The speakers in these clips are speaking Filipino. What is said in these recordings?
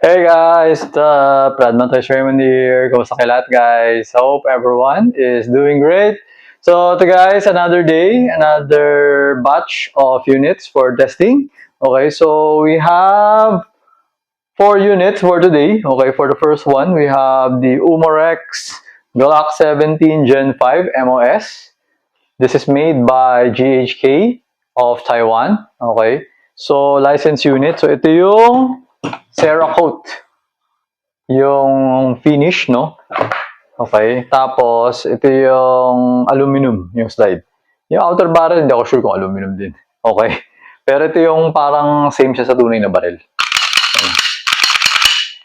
Hey guys, Pradman Raymond here. Kumusta kayo lahat guys? Hope everyone is doing great. So ito guys, another day, another batch of units for testing. Okay, so we have 4 units for today. Okay, for the first one, we have the Umorex Glock 17 Gen 5 MOS. This is made by GHK of Taiwan. Okay, so license unit. So ito yung Cerakote yung finish, no? Okay. Tapos, ito yung aluminum, yung slide. Yung outer barrel, hindi ako sure kung aluminum din. Okay. Pero ito yung parang same siya sa tunay na barrel.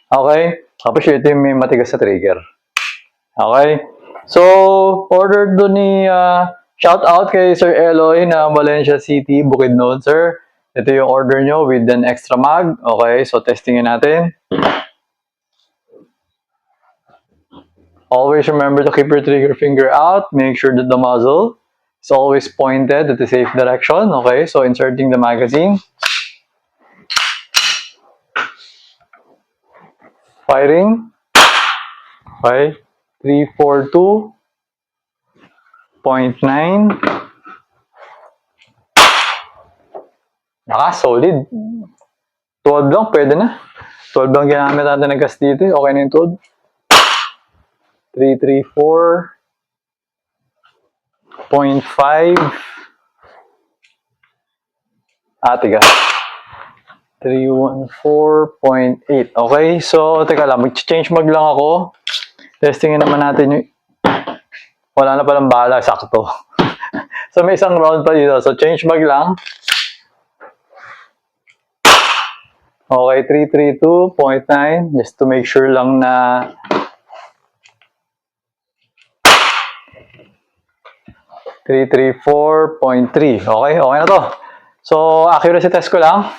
Okay. Tapos ito yung may matigas sa trigger. Okay. So, ordered doon ni shout out kay Sir Eloy na Valencia City, Bukidnon, sir. Ito yung order nyo with an extra mag. Okay, so testingin natin. Always remember to keep your trigger finger out. Make sure that the muzzle is always pointed at the safe direction. Okay, so inserting the magazine. Firing. Okay, 342.9. Solid. 12 lang, pwede na. 12 lang ginamit natin ng gas dito. Okay na yung 12. 334.5. Tiga. 314.8. Okay, so teka lang, mag-change mag lang ako. Testingin naman natin yung... Wala na palang bala, sakto. So may isang round pa dito. So change mag lang. Okay, 332.9. Just to make sure lang na... .3. Okay, okay na to. So, accuracy test ko lang.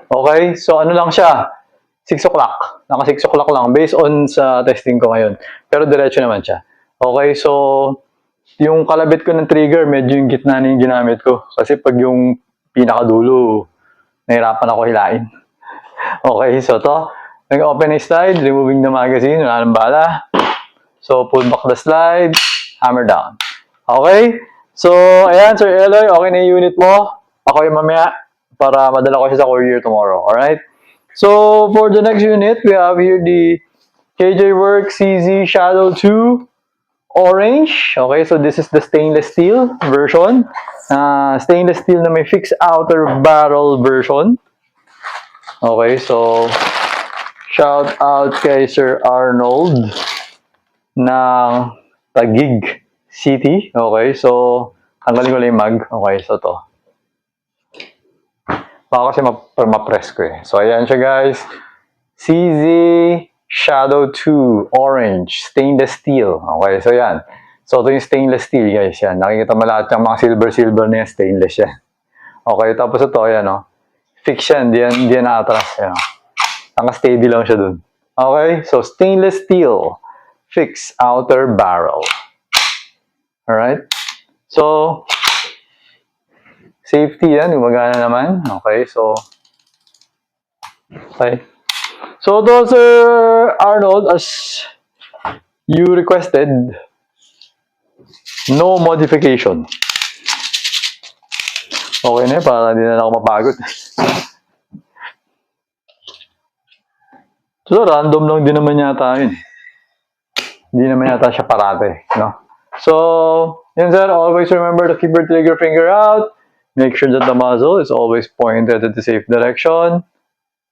Okay, so ano lang siya? 6 o'clock. Naka 6 o'clock lang based on sa testing ko ngayon. Pero diretso naman siya. Okay, so yung kalabit ko ng trigger, medyo yung gitna na yung ginamit ko. Kasi pag yung pinakadulo, nahirapan ako hilain. Okay, so to. Nag-open na slide, removing the magazine, wala nang bala. So, pull back the slide, hammer down. Okay? So, ayan, Sir Eloy, okay na yung unit mo. Ako yung mamaya para madala ko siya sa courier tomorrow. Alright? So, for the next unit, we have here the KJ Works CZ Shadow 2 Orange. Okay, so this is the stainless steel version. Stainless steel na may fixed outer barrel version. Okay, so shout out kay Sir Arnold ng Taguig City. Okay, so tanggalin ko lang yung mag. Okay, so to. Baka kasi ma-press ko eh. So ayan siya guys. CZ Shadow 2 Orange Stainless Steel. Okay, so yan. So ito yung stainless steel guys. Yan. Nakikita mo lahat yung mga silver na yan. Stainless yan. Okay, tapos ito, ayan o. Fix yan. Di yan na-atras. Naka-steady lang siya dun. Okay, so stainless steel. Fixed outer barrel. Alright. So, safety yan. Gumagana naman. Okay, so. Okay. So, to Sir Arnold, as you requested, no modification. Okay na yun, para hindi na ako mapagod. So, random lang din naman yata yun. Hindi naman yata siya parate, no? So, yun sir, always remember to keep your trigger finger out. Make sure that the muzzle is always pointed at the safe direction.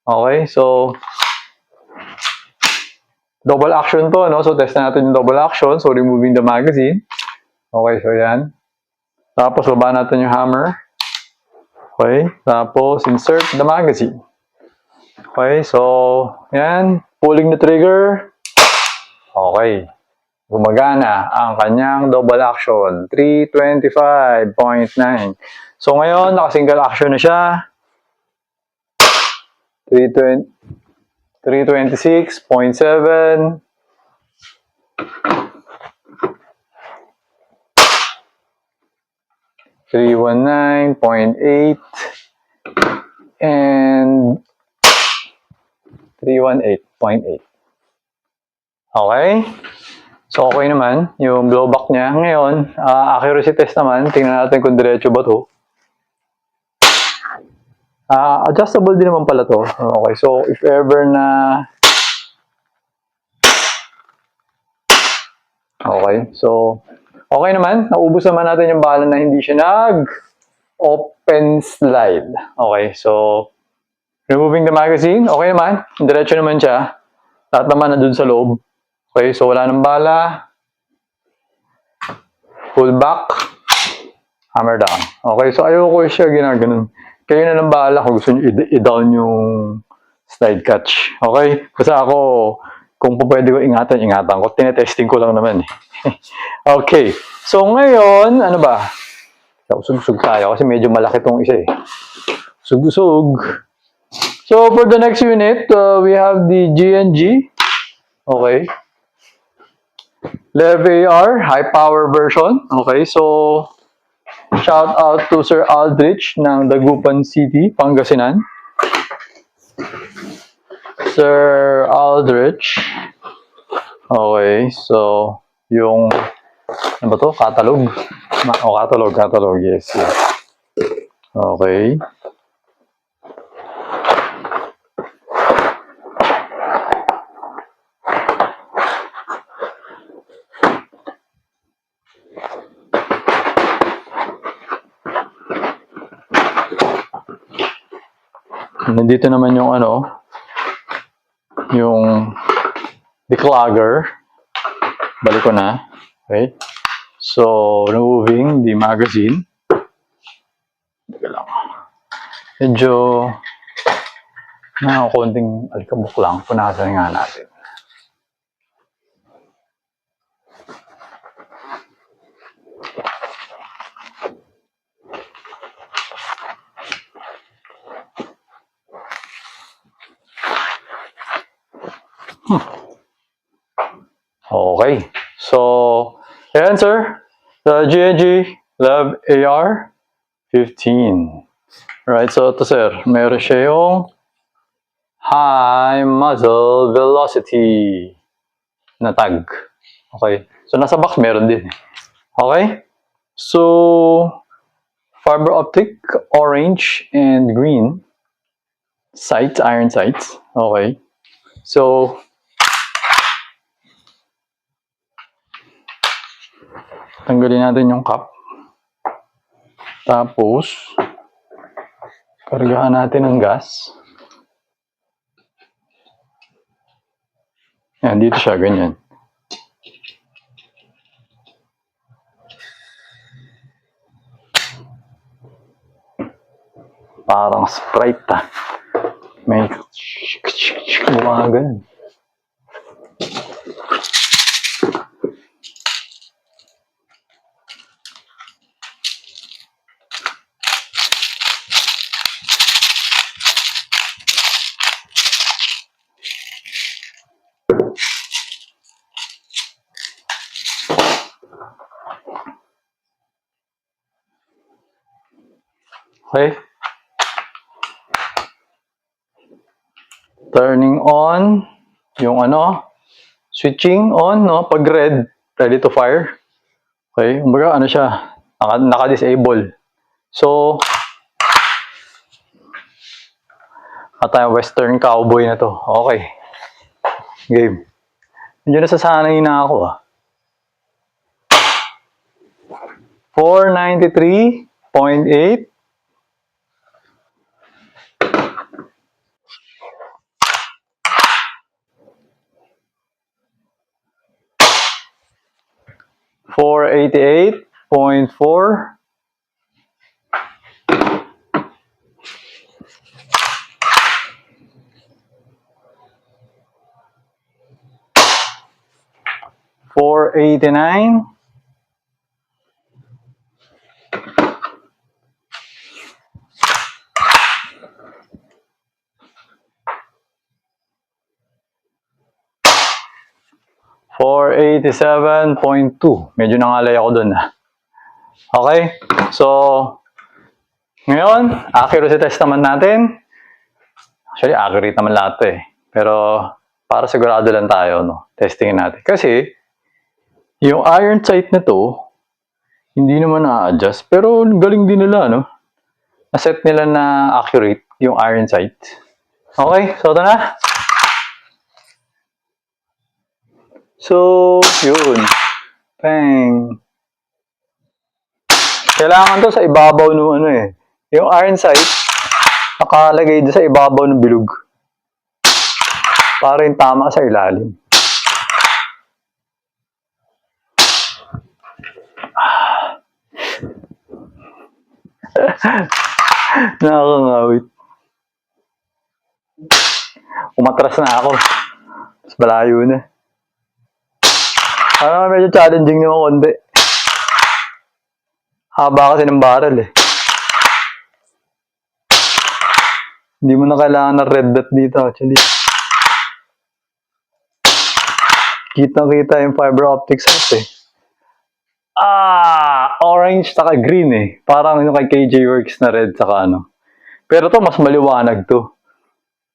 Okay, so double action to, no? So, test natin yung double action. So, removing the magazine. Okay, so yan. Tapos, baba natin yung hammer. Okay, tapos, insert the magazine. Okay, so, yan. Pulling the trigger. Okay. Gumagana ang kanyang double action. 325.9. So, ngayon, naka-single action na siya. 326.7. 319.8 and 318.8. Okay? So, okay naman yung blowback niya. Ngayon, accuracy test naman. Tingnan natin kung diretso ba to. Adjustable din naman pala to. Okay, so if ever na... Okay, so okay naman. Naubos naman natin yung bala na hindi siya nag-open slide. Okay, so removing the magazine. Okay naman. Diretso naman siya. Lahat naman na dun sa loob. Okay, so wala nang bala. Pull back. Hammer down. Okay, so ayoko siya ginaganon. Kayo na lang bahala kung gusto nyo i-down yung slide catch. Okay? Kasi ako, kung pwede ko ingatan ko. Tinetesting ko lang naman eh. Okay. So ngayon, ano ba? Usog-usog tayo kasi medyo malaki tong isa eh. Usog-usog. So for the next unit, we have the GNG. Okay. LEV-AR, high power version. Okay, so shout out to Sir Aldrich ng Dagupan City, Pangasinan. Sir Aldrich. Okay, so yung ano ba to? Catalog. Catalog. Yes. Okay. Nandito naman yung yung declogger. Balik ko na. Okay. So, removing the magazine. Teka lang. Medyo konting alikabok lang. Punasan nga natin. Okay. So, ayan sir. The GNG LEV-AR 15. Right, so ito sir. Meron siya yung high muzzle velocity na tag. Okay. So, nasa box meron din. Okay. So, fiber optic, orange and green sights, iron sights. Okay. So, tanggalin natin yung cap. Tapos, kargahan natin ng gas. Yan, dito siya, ganyan. Parang Sprite May gumagan. Okay. Turning on yung switching on, no? Pag red, ready to fire. Okay, kumbaga siya, naka-disable. So, tayo western cowboy na to. Okay. Game. Medyo nasasanay na ako 493.8. $488.4. 489. 487.2. Medyo nangalay ako dun Okay? So, ngayon, accuracy test naman natin. Actually, accurate naman lahat to eh. Pero, para sigurado lang tayo, no? Testingin natin. Kasi, yung iron sight na to, hindi naman na-adjust. Pero, galing din nila, no? Na-set nila na accurate yung iron sight. Okay, so ito na. So, yun. Bang. Kailangan to sa ibabaw ng ano eh. Yung iron sight, nakalagay doon sa ibabaw ng bilog. Para yung tama sa ilalim. Nakakangawit. Umatras na ako. Mas malayo na. Parang medyo challenging naman konti. Haba kasi ng barrel eh. Hindi mo na kailangan ng red dot dito actually. Kitang-kita yung fiber optic sight eh. Orange saka green eh. Parang yung kay KJ Works na red saka ano. Pero to mas maliwanag to.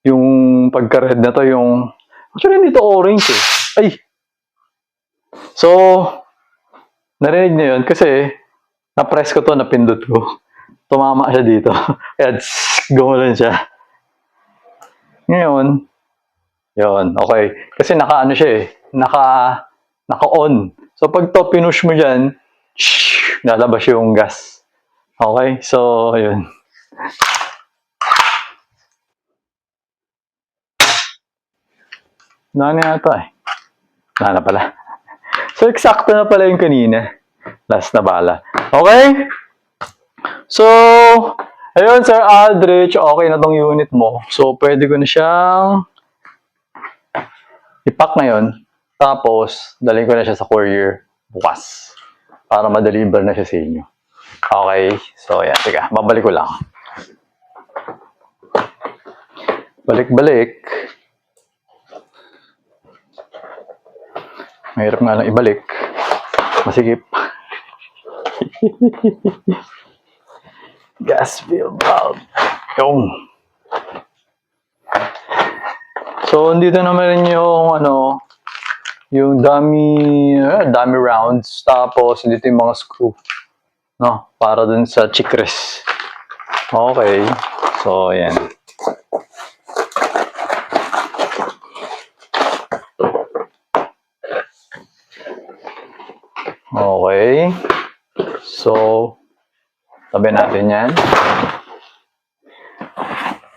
Yung pagka-red na to yung... Actually dito orange eh. Ay! So, narinig niyo yun kasi na-press ko to, napindot ko. Tumama siya dito. Kaya gumulan siya. Ngayon, yun, okay. Kasi naka-ano siya eh. Naka-on. So, pag to pinush mo dyan, lalabas yung gas. Okay? So, yun. Nana yata eh. Nana pala. So, eksakto na pala yung kanina. Last na bala. Okay? So, ayun, Sir Aldrich, okay na tong unit mo. So, pwede ko na siyang ipack ngayon. Tapos, dalhin ko na siya sa courier bukas. Para ma-deliver na siya sa inyo. Okay? So, ayan. Teka, babalik ko lang. Balik-balik. Mahirap nga lang ibalik. Masigip. Gas fill valve. Yung. So, dito naman rin yung ano, yung dummy rounds. Tapos, dito yung mga screw. No? Para dun sa chikres. Okay. So, ayan. Okay. So, tabi natin yan.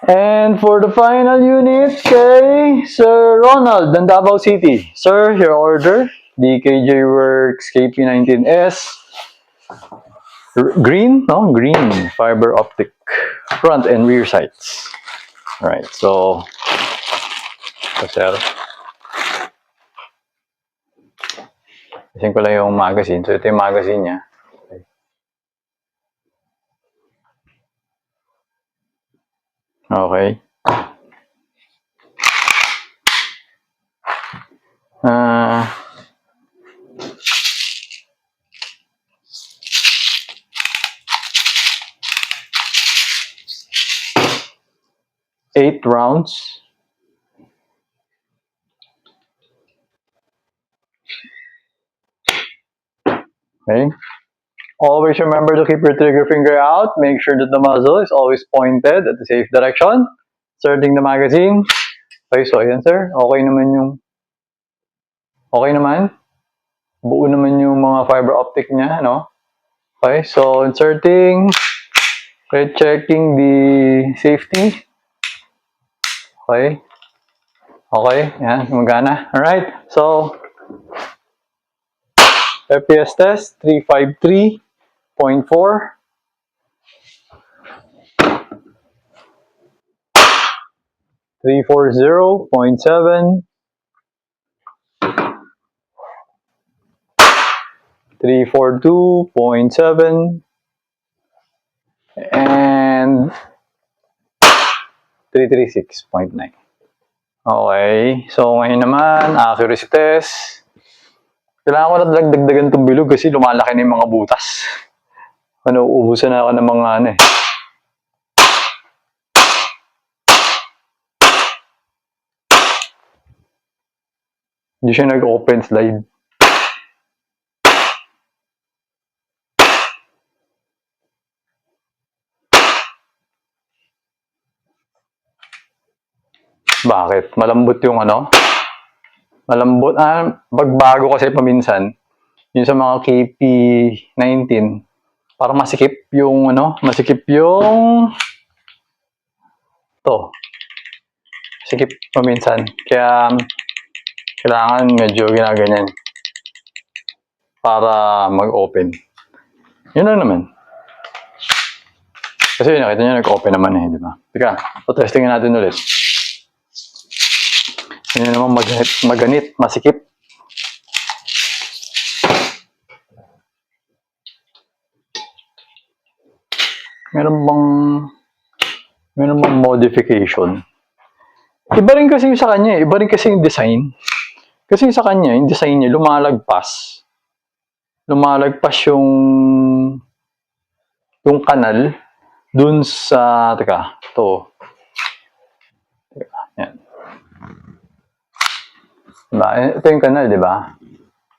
And for the final unit, kay Sir Ronald ng Davao City. Sir, your order. DKJ Works KP19S. Green? No? Green. Fiber optic. Front and rear sights. Alright, so, sir. Isin ko lang yung magazine. So, ito yung magazine niya. Okay. 8 rounds. Okay. Always remember to keep your trigger finger out. Make sure that the muzzle is always pointed at the safe direction. Inserting the magazine. Okay, so ayan sir. Okay naman yung... Okay naman. Buo naman yung mga fiber optic niya, no? Okay, so inserting. Checking the safety. Okay. Okay, yan. Gumagana. Alright, so... FPS test, 353.4. 340.7. 342.7. And 336.9. Okay, so ngayon naman, accuracy test. Kailangan ko na dagdagan itong bilog kasi lumalaki na yung mga butas. ubusan na ako ng mga ano eh. Hindi siya nag-open slide. Bakit? Malambot yung ano? Malambot. Bagbago kasi paminsan. Yung sa mga KP19, parang masikip yung ano, masikip yung to. Sikip paminsan. Kaya kailangan medyo ginaganyan para mag-open. Yun lang naman. Kasi nakita nyo nag-open naman eh, di ba? Teka, so testingin natin ulit. Yun naman maganit, masikip. Meron bang modification? Iba rin kasi yung sa kanya, iba rin kasi yung design. Kasi sa kanya, yung design niya, lumalagpas. Lumalagpas yung kanal dun sa, teka, to. Teka, yan. Diba? Ito yung kanal, di ba?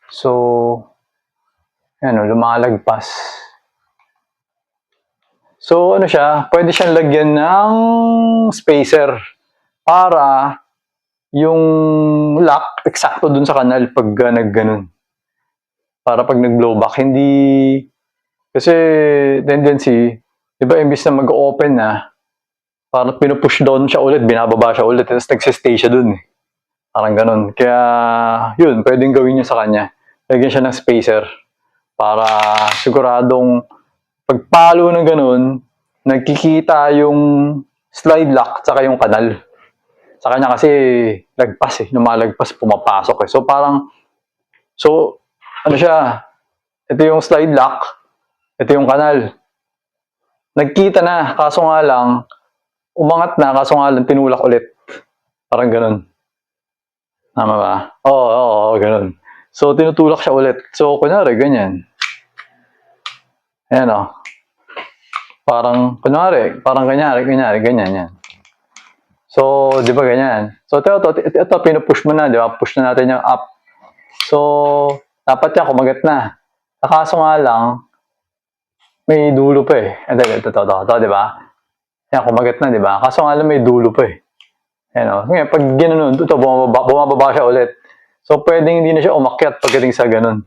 So, yan o, lumalagpas. So, ano siya, pwede siyang lagyan ng spacer para yung lock eksakto dun sa kanal pag nagganon. Para pag nag-blowback, hindi... Kasi tendency, di ba, imbis na mag-open na, parang pinupush down siya ulit, binababa siya ulit, tapos nagsistay siya dun. Parang ganun. Kaya, yun, pwedeng gawin niya sa kanya. Lagyan siya ng spacer para siguradong pagpalo ng ganun, nagkikita yung slide lock tsaka yung kanal. Sa kanya kasi lagpas eh, lumalagpas, pumapasok eh. So parang, ano siya, ito yung slide lock, ito yung kanal. Nagkita na, kaso nga lang, umangat na, kaso nga lang tinulak ulit. Parang ganun. Tama ba? Oo, ganun. So tinutulak siya ulit. So kunyari, ganyan. Ayan o. Parang, kunyari, ganyan, yan. So, di ba ganyan? So, ito, pinupush mo na, di ba? Push na natin yung up. So, dapat yan, kumagat na. Nakaso nga lang, may dulo pa eh. Ito, di ba? Yan, kumagat na, di ba? Kaso nga lang, may dulo pa eh. Ayan o. Ngayon, pag gano'n, ito, bumababa siya ulit. So, pwedeng hindi na siya umakyat pagdating sa ganun.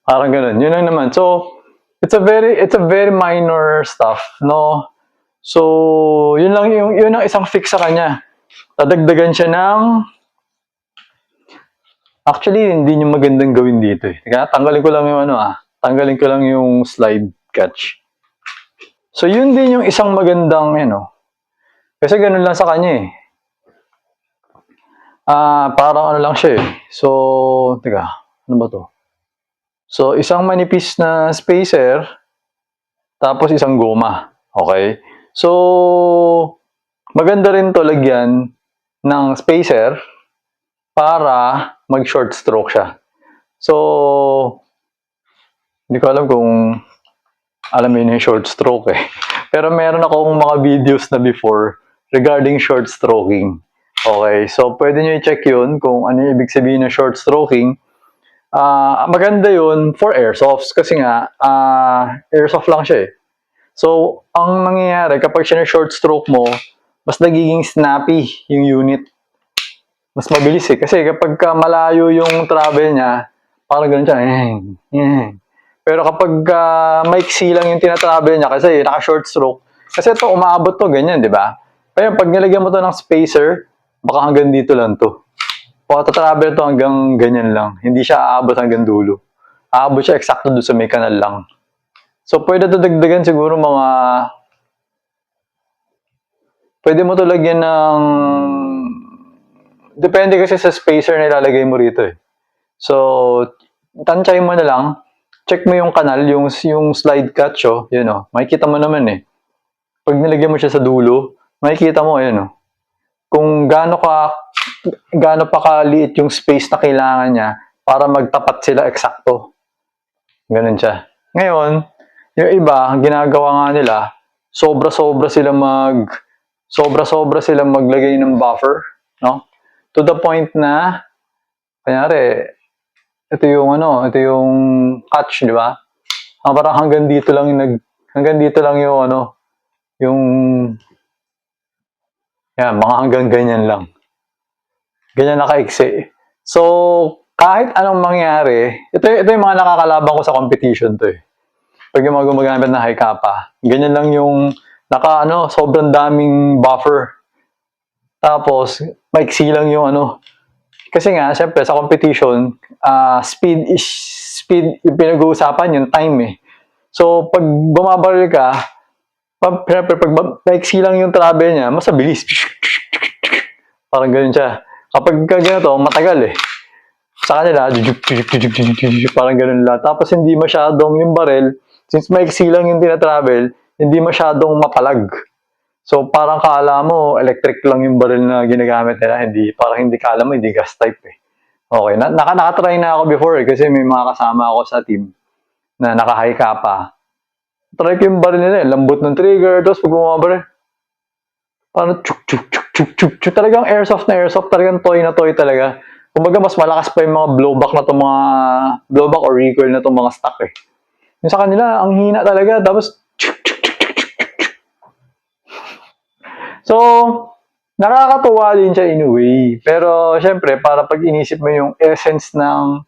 Parang ganun. Yun lang naman. So, it's a very minor stuff, no? So, yun ang isang fix sa kanya. Dadagdagan siya ng... Actually, hindi niyo magandang gawin dito eh. Kaya tanggalin ko lang yung tanggalin ko lang yung slide catch. So, yun din yung isang magandang, kasi ganun lang sa kanya eh. Parang ano lang siya eh. So, teka, ano ba to? So, isang manipis na spacer, tapos isang goma. Okay? So, maganda rin to lagyan ng spacer para mag-short stroke siya. So, hindi ko alam kung alam mo yun yung short stroke eh. Pero meron akong mga videos na before regarding short stroking. Okay, so pwede nyo i-check yun kung ano yung ibig sabihin ng short stroking. Maganda yun for airsofts kasi nga, airsoft lang siya eh. So, ang nangyayari kapag siya na short stroke mo, mas nagiging snappy yung unit. Mas mabilis eh. Kasi kapag malayo yung travel niya, parang ganun siya. Pero kapag maiksi lang yung tinatravel niya kasi naka-short stroke, kasi ito umaabot to ganyan, di ba? Kaya pag nilagyan mo to ng spacer, baka hanggang dito lang to. Pagka-travel to hanggang ganyan lang. Hindi siya aabot hanggang dulo. Aabot siya eksakto doon sa may kanal lang. So, pwede to dagdagan siguro mga... Pwede mo to lagyan ng... Depende kasi sa spacer na ilalagay mo rito eh. So, tansyahin mo na lang. Check mo yung kanal, yung slide catch, yun makikita mo naman eh. Pag nilagyan mo siya sa dulo, makikita mo, yun kung gaano pa kaliit yung space na kailangan niya para magtapat sila eksakto. Ganun siya. Ngayon, Yung iba, ang ginagawa nga nila, sobra-sobra silang maglagay ng buffer, no? To the point na, kanyari, ito yung catch, di ba? Parang hanggang dito lang yung yung, yan, mga hanggang ganyan lang. Ganyan nakaiksi. So, kahit anong mangyari, ito yung mga nakakalaban ko sa competition to eh. Pag yung mga gumagamit ng high kappa, ganyan lang yung sobrang daming buffer. Tapos, maiksi lang yung kasi nga, syempre, sa competition, speed yung pinag-uusapan, yung time eh. So, pag bumabaril ka, syempre, pag maiksi lang yung travel niya, mas mabilis. Parang ganun siya. Kapag ganito, matagal eh. Sa kanila, parang ganun lang. Tapos hindi masyadong yung barrel, since maiksi lang yung tinatravel, hindi masyadong mapalag. So parang kala mo, electric lang yung barrel na ginagamit nila, parang hindi kala mo, hindi gas type eh. Okay, nakatry na ako before eh, kasi may mga kasama ako sa team na naka-high kappa. Try ko yung barrel nila, lambot ng trigger, tapos pag bumabaril, parang chuk. Talagang airsoft na airsoft, talagang toy na toy talaga. Kumbaga, mas malakas pa yung mga blowback or recoil na itong mga stock eh. Yung sa kanila, ang hina talaga, tapos so, nakakatuwa din siya in a way. Pero, syempre, para pag inisip mo yung essence ng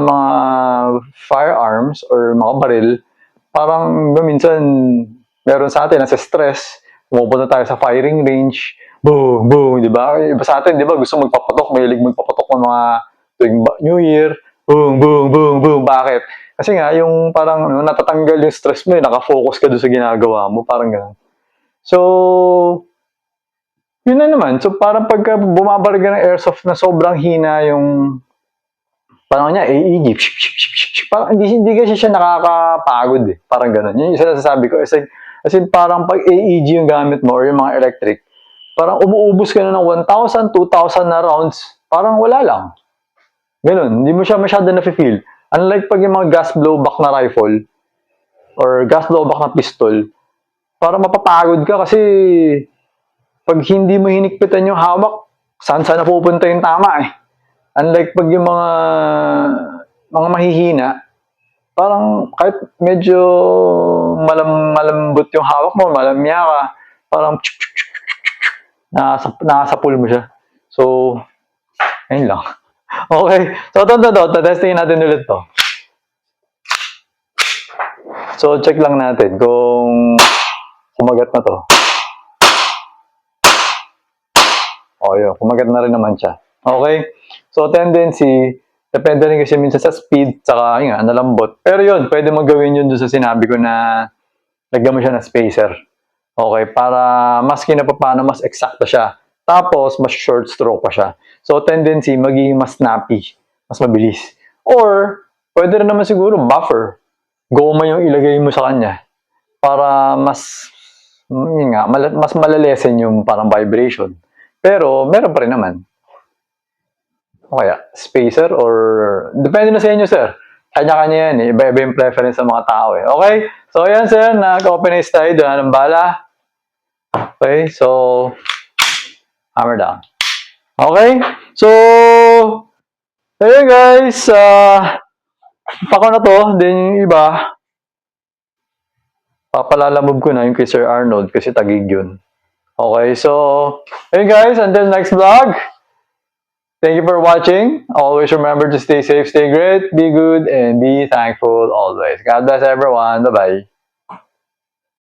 mga firearms or mga baril, parang minsan, meron sa atin, nasa stress, pumupunta tayo sa firing range, boom, boom, di ba? Iba sa atin, di ba, gusto magpapatok, mahilig magpapatok ng mga tuwing New Year, boom, boom, boom, boom. Bakit? Kasi nga, yung parang natatanggal yung stress mo, nakafocus ka doon sa ginagawa mo, parang gano'n. So, yun na naman. So, parang pagka bumabaril ka ng airsoft na sobrang hina yung parang niya, AEG, parang hindi kasi siya nakakapagod eh. Parang gano'n. Yun yung sinasabi ko. As in, parang pag AEG yung gamit mo or yung mga electric, parang umuubos ka na ng 1,000, 2,000 na rounds, parang wala lang. Ganun, hindi mo siya masyado na-feel. Unlike pag yung mga gas blowback na rifle or gas blowback na pistol, parang mapapagod ka kasi pag hindi mo hinikpitan yung hawak, saan napupunta yung tama eh. Unlike pag yung mga mahihina, parang kahit medyo malambot yung hawak mo, malamya ka, parang nakasapul mo siya. So, ayun lang. Okay. So, ito. Testingin natin ulit to. So, check lang natin kung kumagat na to. O, yun. Kumagat na rin naman siya. Okay. So, tendency, depende rin kasi minsan sa speed, saka, yun nga, nalambot. Pero yun, pwede mo gawin yun doon sa sinabi ko na lagyan mo siya ng spacer. Okay. Para mas kinapapano, mas eksakto siya. Tapos, mas short stroke pa siya. So, tendency, magiging mas snappy. Mas mabilis. Or, pwede rin naman siguro buffer. Goma yung ilagay mo sa kanya. Para mas malalesen yung parang vibration. Pero, meron pa rin naman. O kaya, spacer or... Depende na sa inyo, sir. Kanya-kanya yan eh. Iba-iba yung preference sa mga tao eh. Okay? So, ayan, sir. Nag-openize tayo. Doon ng bala. Okay? So, hammer down. Okay? So, ayun guys, pako na to, then yung iba, papalalamove ko na yung kay Sir Arnold kasi tagig yun. Okay, so, ayun guys, until next vlog, thank you for watching. Always remember to stay safe, stay great, be good, and be thankful always. God bless everyone. Bye-bye.